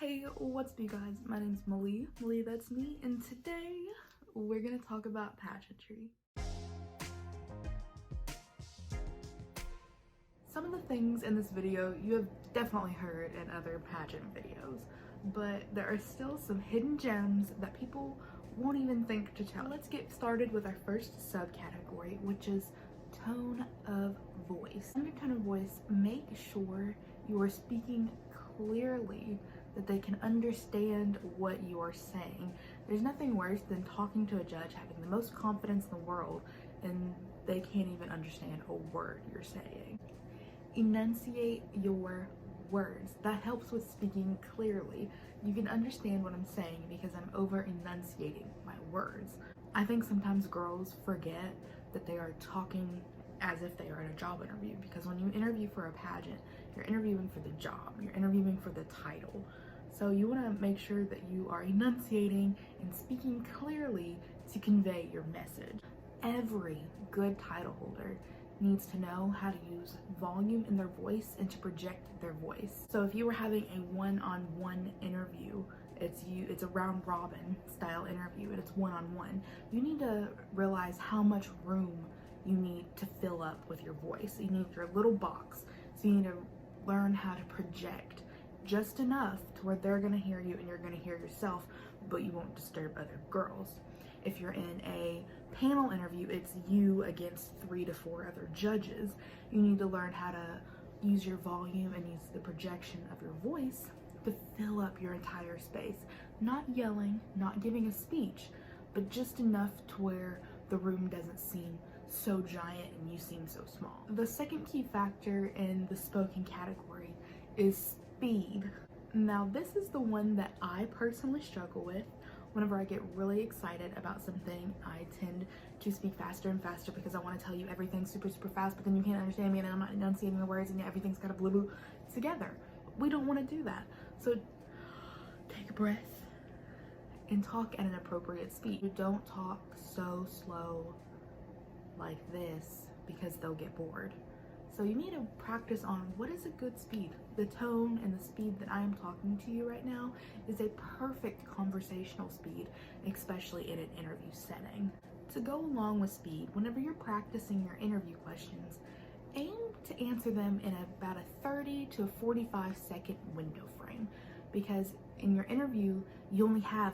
Hey, what's up you guys? My name's Malie. Malie, that's me, and today we're gonna talk about pageantry. Some of the things in this video you have definitely heard in other pageant videos, but there are still some hidden gems that people won't even think to tell. Let's get started with our first subcategory, which is tone of voice. Under tone of voice, make sure you are speaking clearly, that they can understand what you are saying. There's nothing worse than talking to a judge, having the most confidence in the world, and they can't even understand a word you're saying. Enunciate your words. That helps with speaking clearly. You can understand what I'm saying because I'm over enunciating my words. I think sometimes girls forget that they are talking as if they are in a job interview, because when you interview for a pageant, you're interviewing for the job, you're interviewing for the title. So you want to make sure that you are enunciating and speaking clearly to convey your message. Every good title holder needs to know how to use volume in their voice and to project their voice. So if you were having a one-on-one interview, it's a round robin style interview and it's one-on-one, you need to realize how much room you need to fill up with your voice. You need your little box. So you need to learn how to project just enough to where they're gonna hear you and you're gonna hear yourself, but you won't disturb other girls. If you're in a panel interview, it's you against 3 to 4 other judges. You need to learn how to use your volume and use the projection of your voice to fill up your entire space. Not yelling, not giving a speech, but just enough to where the room doesn't seem so giant and you seem so small. The second key factor in the spoken category is speed. Now this is the one that I personally struggle with. Whenever I get really excited about something, I tend to speak faster and faster because I want to tell you everything super fast, but then you can't understand me and I'm not enunciating the words and everything's got to blue together. We don't want to do that. So take a breath and talk at an appropriate speed. You don't talk so slow like this because they'll get bored. So you need to practice on what is a good speed. The tone and the speed that I am talking to you right now is a perfect conversational speed, especially in an interview setting. To go along with speed, whenever you're practicing your interview questions, aim to answer them in about a 30 to 45 second window frame, because in your interview, you only have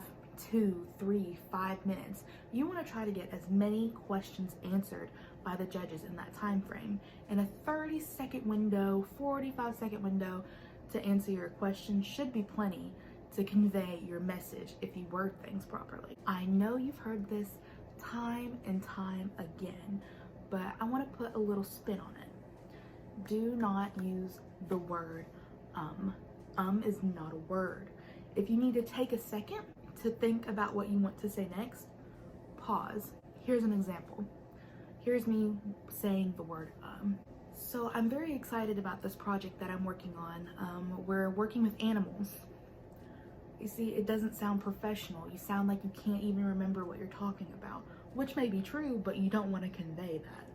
2, 3, 5 minutes. You want to try to get as many questions answered by the judges in that time frame. And a 30-second window, 45-second window to answer your question should be plenty to convey your message if you word things properly. I know you've heard this time and time again, but I want to put a little spin on it. Do not use the word is not a word. If you need to take a second to think about what you want to say next, pause. Here's an example. Here's me saying the word So I'm very excited about this project that I'm working on. We're working with animals. You see, it doesn't sound professional. You sound like you can't even remember what you're talking about, which may be true, but you don't want to convey that.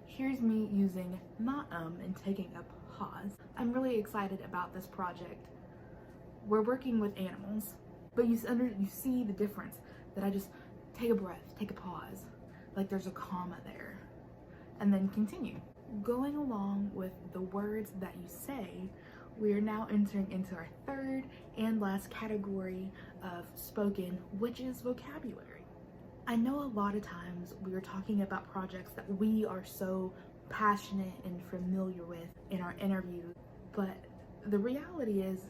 Here's me using not and taking a pause. I'm really excited about this project. We're working with animals, but you see the difference, that I just take a breath, take a pause, like there's a comma there, and then continue. Going along with the words that you say, we are now entering into our third and last category of spoken, which is vocabulary. I know a lot of times we are talking about projects that we are so passionate and familiar with in our interviews, but the reality is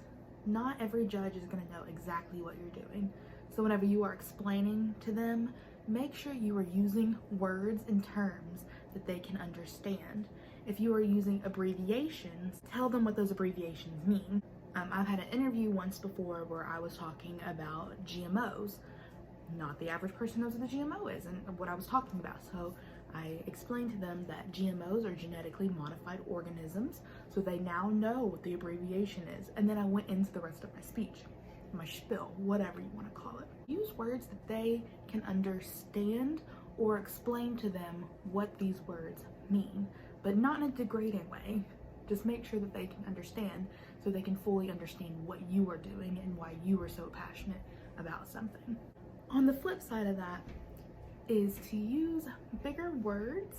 not every judge is going to know exactly what you're doing. So whenever you are explaining to them, make sure you are using words and terms that they can understand. If you are using abbreviations, tell them what those abbreviations mean. I've had an interview once before where I was talking about GMOs. Not the average person knows what the GMO is and what I was talking about. So I explained to them that GMOs are genetically modified organisms, so they now know what the abbreviation is. And then I went into the rest of my speech, my spiel, whatever you want to call it. Use words that they can understand or explain to them what these words mean, but not in a degrading way. Just make sure that they can understand so they can fully understand what you are doing and why you are so passionate about something. On the flip side of that is to use bigger words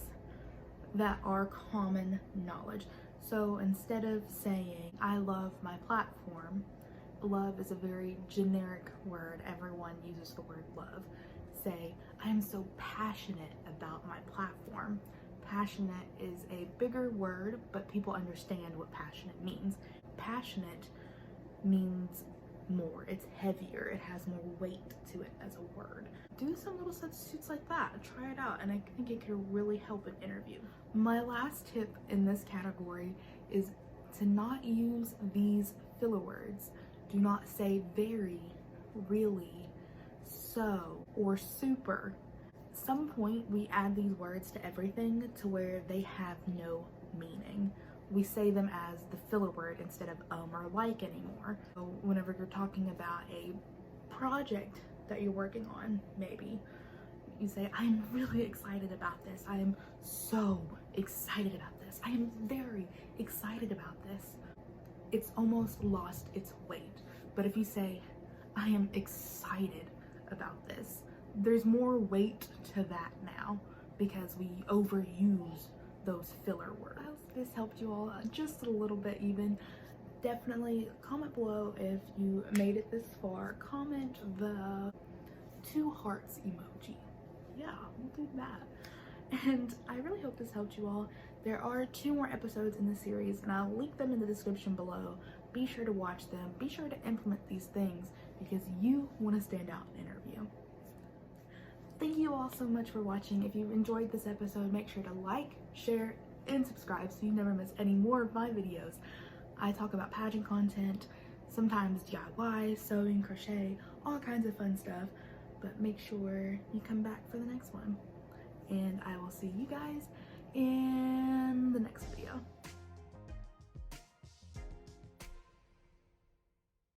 that are common knowledge. So instead of saying, I love my platform, love is a very generic word. Everyone uses the word love. Say, I am so passionate about my platform. Passionate is a bigger word, but people understand what passionate means. Passionate means more, it's heavier, it has more weight to it as a word. Do some little substitutes like that, try it out, and I think it could really help an interview. My last tip in this category is to not use these filler words. Do not say very, really, so, or super. Some point we add these words to everything to where they have no meaning. We say them as the filler word instead of or like anymore. So whenever you're talking about a project that you're working on, maybe you say, I'm really excited about this. I am so excited about this. I am very excited about this. It's almost lost its weight. But if you say, I am excited about this, there's more weight to that now because we overuse those filler words. I hope this helped you all just a little bit even. Definitely comment below if you made it this far. Comment the 2 hearts emoji. Yeah, we'll do that. And I really hope this helped you all. There are 2 more episodes in the series and I'll link them in the description below. Be sure to watch them. Be sure to implement these things because you want to stand out in an interview. Thank you all so much for watching. If you enjoyed this episode, make sure to like, share, and subscribe so you never miss any more of my videos. I talk about pageant content, sometimes DIY, sewing, crochet, all kinds of fun stuff, but make sure you come back for the next one. And I will see you guys in the next video.